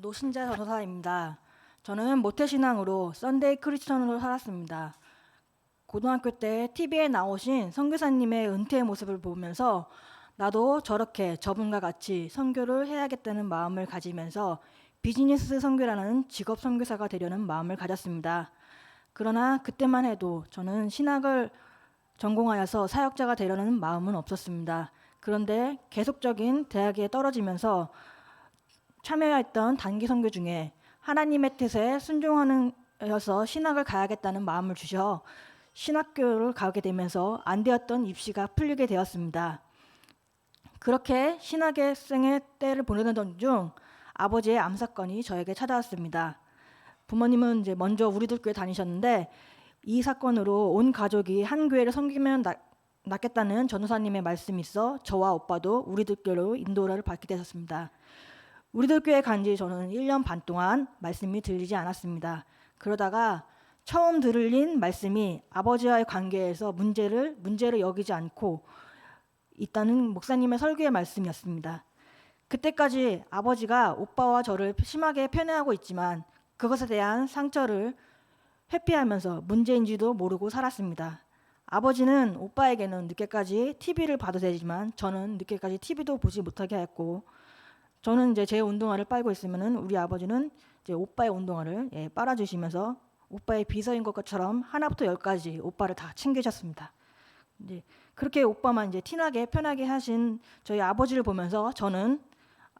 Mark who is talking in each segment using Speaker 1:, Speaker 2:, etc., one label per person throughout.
Speaker 1: 노신자 전도사입니다. 저는 모태신앙으로 썬데이 크리스천으로 살았습니다. 고등학교 때 TV에 나오신 선교사님의 은퇴의 모습을 보면서 나도 저렇게 저분과 같이 선교를 해야겠다는 마음을 가지면서 비즈니스 선교라는 직업 선교사가 되려는 마음을 가졌습니다. 그러나 그때만 해도 저는 신학을 전공하여서 사역자가 되려는 마음은 없었습니다. 그런데 계속적인 대학에 떨어지면서 참여했던 단기 선교 중에 하나님의 뜻에 순종하여서 신학을 가야겠다는 마음을 주셔 신학교를 가게 되면서 안 되었던 입시가 풀리게 되었습니다. 그렇게 신학의 생의 때를 보내던 중 아버지의 암 사건이 저에게 찾아왔습니다. 부모님은 이제 먼저 우리들 교회 다니셨는데 이 사건으로 온 가족이 한 교회를 섬기면 낫겠다는 전도사님의 말씀이 있어 저와 오빠도 우리들 교회로 인도를 받게 되었습니다. 우리들 교회 간지 저는 1년 반 동안 말씀이 들리지 않았습니다. 그러다가 처음 들린 말씀이 아버지와의 관계에서 문제를 여기지 않고 있다는 목사님의 설교의 말씀이었습니다. 그때까지 아버지가 오빠와 저를 심하게 편애하고 있지만 그것에 대한 상처를 회피하면서 문제인지도 모르고 살았습니다. 아버지는 오빠에게는 늦게까지 TV를 봐도 되지만 저는 늦게까지 TV도 보지 못하게 했고, 저는 이제 제 운동화를 빨고 있으면은 우리 아버지는 이제 오빠의 운동화를 빨아주시면서 오빠의 비서인 것처럼 하나부터 열까지 오빠를 다 챙기셨습니다. 이제 그렇게 오빠만 이제 티나게 편하게 하신 저희 아버지를 보면서 저는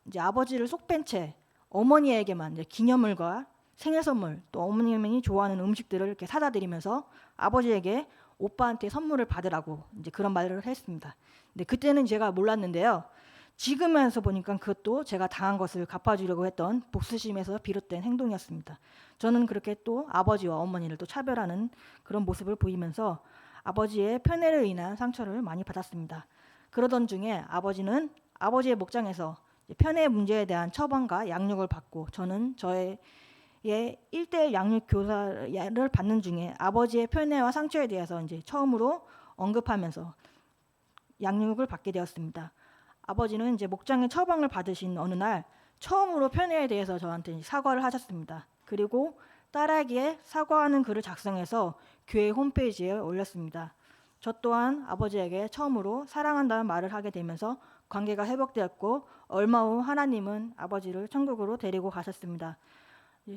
Speaker 1: 이제 아버지를 속 뺀 채 어머니에게만 이제 기념물과 생일 선물 또 어머님이 좋아하는 음식들을 이렇게 사다 드리면서 아버지에게 오빠한테 선물을 받으라고 이제 그런 말을 했습니다. 근데 그때는 제가 몰랐는데요. 지금에서 보니까 그것도 제가 당한 것을 갚아주려고 했던 복수심에서 비롯된 행동이었습니다. 저는 그렇게 또 아버지와 어머니를 또 차별하는 그런 모습을 보이면서 아버지의 편애를 인한 상처를 많이 받았습니다. 그러던 중에 아버지는 아버지의 목장에서 편애 문제에 대한 처방과 양육을 받고 저는 저의 1대1 양육 교사를 받는 중에 아버지의 편애와 상처에 대해서 이제 처음으로 언급하면서 양육을 받게 되었습니다. 아버지는 이제 목장의 처방을 받으신 어느 날 처음으로 편애에 대해서 저한테 사과를 하셨습니다. 그리고 딸에게 사과하는 글을 작성해서 교회 홈페이지에 올렸습니다. 저 또한 아버지에게 처음으로 사랑한다는 말을 하게 되면서 관계가 회복되었고 얼마 후 하나님은 아버지를 천국으로 데리고 가셨습니다.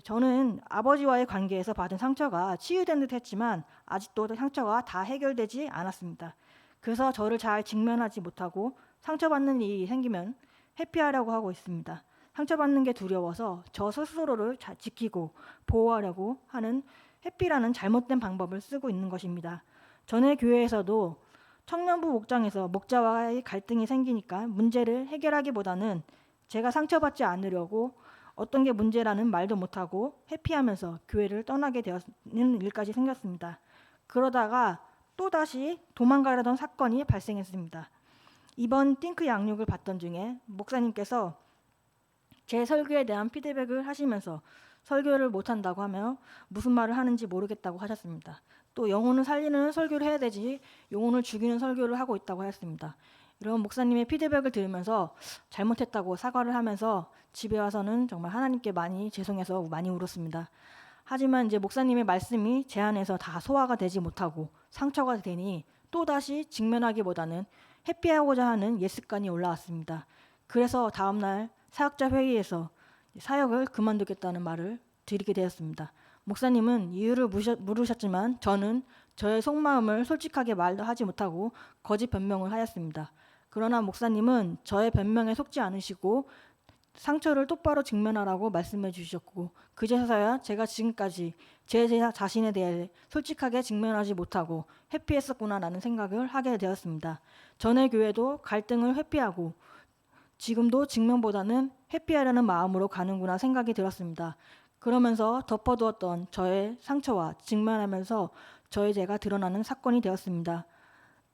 Speaker 1: 저는 아버지와의 관계에서 받은 상처가 치유된 듯 했지만 아직도 상처가 다 해결되지 않았습니다. 그래서 저를 잘 직면하지 못하고 상처받는 일이 생기면 회피하려고 하고 있습니다. 상처받는 게 두려워서 저 스스로를 잘 지키고 보호하려고 하는 회피라는 잘못된 방법을 쓰고 있는 것입니다. 전에 교회에서도 청년부 목장에서 목자와의 갈등이 생기니까 문제를 해결하기보다는 제가 상처받지 않으려고 어떤 게 문제라는 말도 못하고 회피하면서 교회를 떠나게 되는 일까지 생겼습니다. 그러다가 또다시 도망가려던 사건이 발생했습니다. 이번 띵크 양육을 받던 중에 목사님께서 제 설교에 대한 피드백을 하시면서 설교를 못한다고 하며 무슨 말을 하는지 모르겠다고 하셨습니다. 또 영혼을 살리는 설교를 해야 되지 영혼을 죽이는 설교를 하고 있다고 하였습니다. 이런 목사님의 피드백을 들으면서 잘못했다고 사과를 하면서 집에 와서는 정말 하나님께 많이 죄송해서 많이 울었습니다. 하지만 이제 목사님의 말씀이 제 안에서 다 소화가 되지 못하고 상처가 되니 또다시 직면하기보다는 회피하고자 하는 옛습관이 올라왔습니다. 그래서 다음날 사역자 회의에서 사역을 그만두겠다는 말을 드리게 되었습니다. 목사님은 이유를 물으셨지만 저는 저의 속마음을 솔직하게 말도 하지 못하고 거짓 변명을 하였습니다. 그러나 목사님은 저의 변명에 속지 않으시고 상처를 똑바로 직면하라고 말씀해 주셨고 그제서야 제가 지금까지 제 자신에 대해 솔직하게 직면하지 못하고 회피했었구나라는 생각을 하게 되었습니다. 전의 교회도 갈등을 회피하고 지금도 직면보다는 회피하려는 마음으로 가는구나 생각이 들었습니다. 그러면서 덮어두었던 저의 상처와 직면하면서 저의 죄가 드러나는 사건이 되었습니다.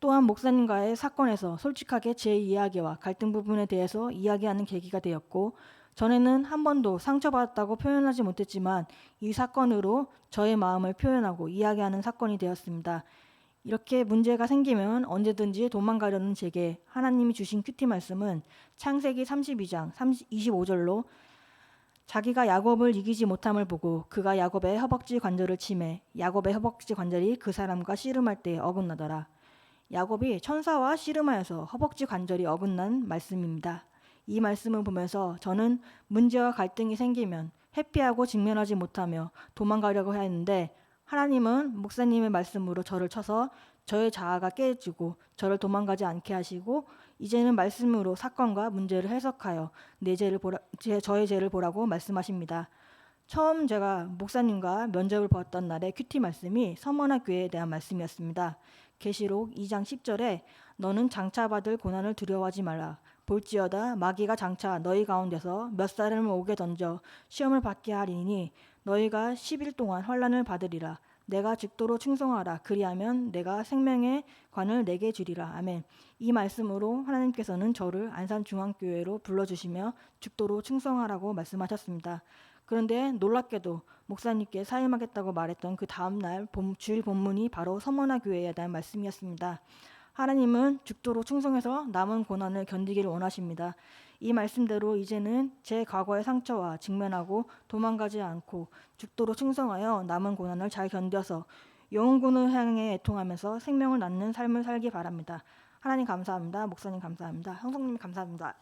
Speaker 1: 또한 목사님과의 사건에서 솔직하게 제 이야기와 갈등 부분에 대해서 이야기하는 계기가 되었고 전에는 한 번도 상처받았다고 표현하지 못했지만 이 사건으로 저의 마음을 표현하고 이야기하는 사건이 되었습니다. 이렇게 문제가 생기면 언제든지 도망가려는 제게 하나님이 주신 큐티 말씀은 창세기 32장 25절로 자기가 야곱을 이기지 못함을 보고 그가 야곱의 허벅지 관절을 치매 야곱의 허벅지 관절이 그 사람과 씨름할 때에 어긋나더라. 야곱이 천사와 씨름하여서 허벅지 관절이 어긋난 말씀입니다. 이 말씀을 보면서 저는 문제와 갈등이 생기면 회피하고 직면하지 못하며 도망가려고 했는데 하나님은 목사님의 말씀으로 저를 쳐서 저의 자아가 깨지고 저를 도망가지 않게 하시고 이제는 말씀으로 사건과 문제를 해석하여 저의 죄를 보라고 말씀하십니다. 처음 제가 목사님과 면접을 보았던 날의 큐티 말씀이 서머나 교회에 대한 말씀이었습니다. 계시록 2장 10절에 너는 장차받을 고난을 두려워하지 말라. 볼지어다 마귀가 장차 너희 가운데서 몇 사람을 오게 던져 시험을 받게 하리니 너희가 10일 동안 환난을 받으리라. 내가 죽도록 충성하라. 그리하면 내가 생명의 관을 내게 주리라. 아멘. 이 말씀으로 하나님께서는 저를 안산중앙교회로 불러주시며 죽도록 충성하라고 말씀하셨습니다. 그런데 놀랍게도 목사님께 사임하겠다고 말했던 그 다음날 주일 본문이 바로 서머나 교회에 대한 말씀이었습니다. 하나님은 죽도록 충성해서 남은 고난을 견디기를 원하십니다. 이 말씀대로 이제는 제 과거의 상처와 직면하고 도망가지 않고 죽도록 충성하여 남은 고난을 잘 견뎌서 영혼군을 향해 애통하면서 생명을 낳는 삶을 살기 바랍니다. 하나님 감사합니다. 목사님 감사합니다. 형성님 감사합니다.